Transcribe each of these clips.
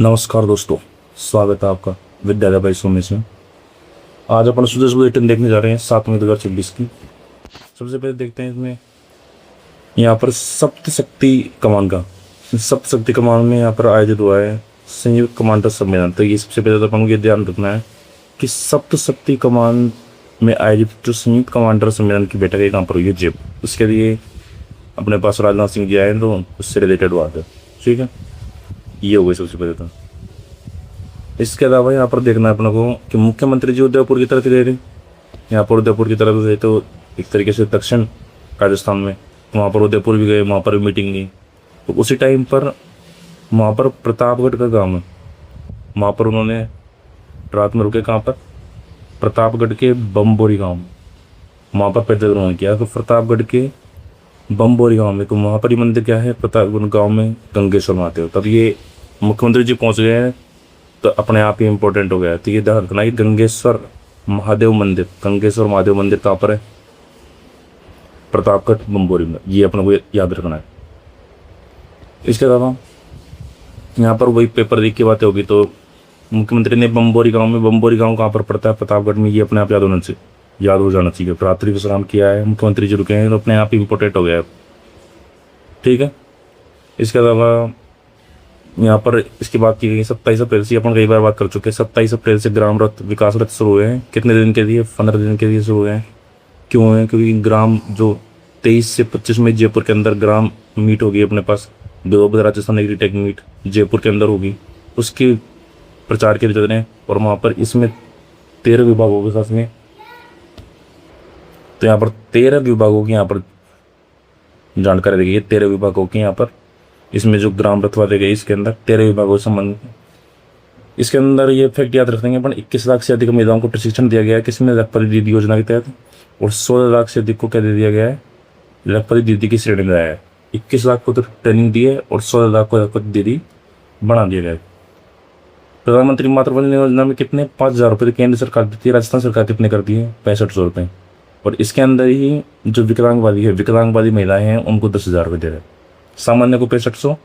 नमस्कार दोस्तों, स्वागत है आपका विद्यालय भाई सोमेश में। आज अपन सुदेश बुलेटिन देखने जा रहे हैं 7 मई 2026 की। सबसे पहले देखते हैं इसमें यहाँ पर सप्तशक्ति कमान का सप्तशक्ति कमान में यहाँ पर आयोजित हुआ है संयुक्त कमांडर सम्मेलन। तो ये सबसे पहले तो अपन को ये ध्यान रखना है कि सप्तशक्ति कमान में आयोजित जो संयुक्त कमांडर सम्मेलन की बैठक है कहाँ पर हुई है, जयपुर। उसके लिए अपने पास राजनाथ सिंह जी आए तो उससे रिलेटेड बात है, ठीक है। ये हो गई सबसे पहले तो। इसके अलावा यहाँ पर देखना है अपने को कि मुख्यमंत्री जी उदयपुर की तरफ गए थे। यहाँ पर उदयपुर की तरफ गए तो एक तरीके से दक्षिण राजस्थान में, वहाँ पर उदयपुर भी गए, वहाँ पर भी मीटिंग की। तो उसी टाइम पर वहाँ पर प्रतापगढ़ का गाँव है, वहाँ पर उन्होंने रात में रुके। कहाँ पर? प्रतापगढ़ के बम्बोरी गाँव, वहाँ पर पैदल उन्होंने किया। तो प्रतापगढ़ के बम्बोरी गाँव में, तो वहाँ पर ही मंदिर क्या है, प्रतापगढ़ गाँव में गंगेश्वर माते हो। तब ये मुख्यमंत्री जी पहुँच गए हैं तो अपने आप ही इम्पोर्टेंट हो गया है। तो ये ध्यान रखना कि गंगेश्वर महादेव मंदिर कहाँ पर है? प्रतापगढ़ बम्बोरी में। ये अपने को याद रखना है। इसके अलावा यहाँ पर वही पेपर लीक की बातें होगी तो मुख्यमंत्री ने बम्बोरी गाँव कहाँ पर पड़ता है? प्रतापगढ़ में। ये अपने आप याद हो जाना चाहिए। रात्रि विश्राम किया है, मुख्यमंत्री जी रुके हैं तो अपने आप ही इम्पोर्टेंट हो गया है, ठीक है। इसके अलावा यहाँ पर इसकी बात की गई 27 अप्रैल से, अपन कई बार बात कर चुके हैं। 27 अप्रैल से ग्राम रथ विकास रथ शुरू हुए हैं। कितने दिन के लिए? 15 दिन के लिए शुरू हुए हैं। क्यों हुए हैं? क्योंकि ग्राम जो 23 से 25 में जयपुर के अंदर ग्राम मीट होगी अपने पास, global Rajasthan agritech meet Jaipur के अंदर होगी, उसके प्रचार के लिए चल रहे हैं। और वहाँ पर इसमें 13 विभाग होंगे साथ में। तो यहाँ पर 13 विभागों की यहाँ पर जानकारी दी गई है। 13 विभागों की यहाँ पर इसमें जो ग्राम रथ वाले गए इसके अंदर 13 विभागों से संबंधित। इसके अंदर ये फैक्ट याद रखेंगे अपन, 21 लाख से अधिक महिलाओं को प्रशिक्षण दिया गया है किसमें? लखपति दीदी योजना के तहत। और 16 लाख से अधिक को क्या दे दिया गया है? लखपति दीदी की श्रेणी में आया है। 21 लाख को तो ट्रेनिंग दी है और 16 लाख को लखपति दीदी बना दिया गया है। प्रधानमंत्री मातृवंदना योजना में कितने? 5,000 रुपये केंद्र सरकार देती है, राजस्थान सरकार कितने करती है? 6500 रुपये। और इसके अंदर ही जो विकलांगवादी महिलाएं हैं उनको 10,000 रुपये दे रहे हैं। सामान्य को 6500,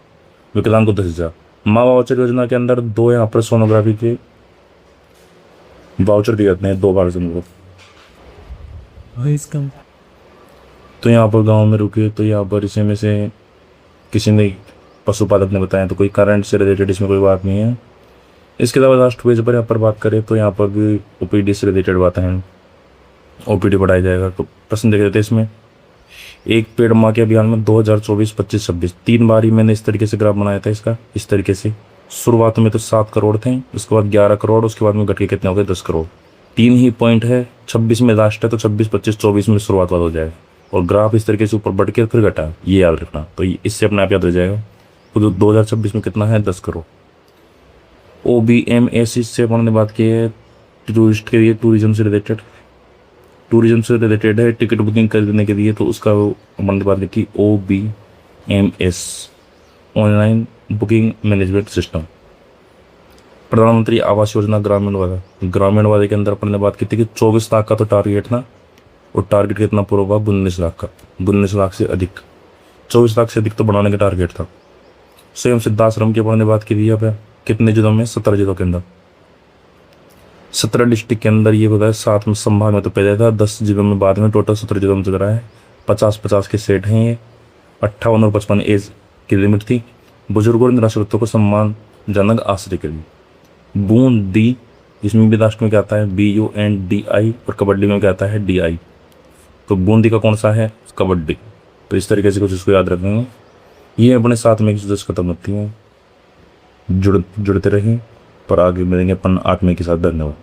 विकलांग को 10,000। माँ वाउचर योजना के अंदर 2 यहाँ पर सोनोग्राफी के वाउचर दिए जाते हैं 2 बार को। तो यहाँ पर गांव में रुके तो यहाँ पर इसी में से किसी ने पशुपालक ने बताया, तो कोई करंट से रिलेटेड इसमें कोई बात नहीं है। इसके अलावा लास्ट पेज पर यहाँ पर बात करें तो यहाँ पर भी ओपीडी से रिलेटेड बातें हैं। ओपीडी बढ़ाया जाएगा। तो प्रश्न देख लेते हैं इसमें, एक पेड़ माँ के अभियान में 2024, 25, 26 3 बार ही मैंने इस तरीके से ग्राफ बनाया था इसका। इस तरीके से शुरुआत में तो 7 करोड़ थे, उसके बाद 11 करोड़, उसके बाद में घट के कितने हो गए? 10 करोड़। 3 ही पॉइंट है, 26 में लास्ट है तो 26, 25, 24 में शुरुआत हो जाएगा। और ग्राफ इस तरीके से ऊपर बढ़ के फिर घटा, ये याद रखना। तो इससे अपने आप याद रह जाएगा। तो 2026 में कितना है? 10 करोड़। OBMS से अपन ने बात की है टूरिस्ट के लिए, टूरिज्म से रिलेटेड है, टिकट बुकिंग करने के लिए। तो उसका अपन ने बात की OBMS, online booking management system. प्रधानमंत्री आवास योजना ग्रामीण वाले के अंदर अपन ने बात की थी कि 24 लाख का तो टारगेट था, और टारगेट कितना पूरा हुआ? 19 लाख का। 19 लाख से अधिक, 24 लाख से अधिक तो बढ़ाने का टारगेट था। स्वयं सिद्धाश्रम की अपन ने बात की थी। यहाँ पे कितने जिलों में? 17 जिलों के अंदर, 17 डिस्ट्रिक्ट के अंदर ये बताया। 7 में संभाग में तो पहले था, 10 जिलों में बाद में, टोटल 17 जिलों में चल रहा है। 50-50 के सेट हैं ये। 58 और 55 एज की लिमिट थी। बुजुर्गों और निराश्रितों को सम्मानजनक आश्रय के लिए। बूंदी, जिसमें भी लास्ट में क्या आता है? BUNDI, और कबड्डी में क्या आता है? DI। तो बूंदी का कौन सा है? कबड्डी। तो इस तरीके से कुछ इसको याद रखेंगे। ये अपने साथ में एक खत्म होती हैं। जुड़ते रहें, पर आगे मिलेंगे अपन 8 मई के साथ। धन्यवाद।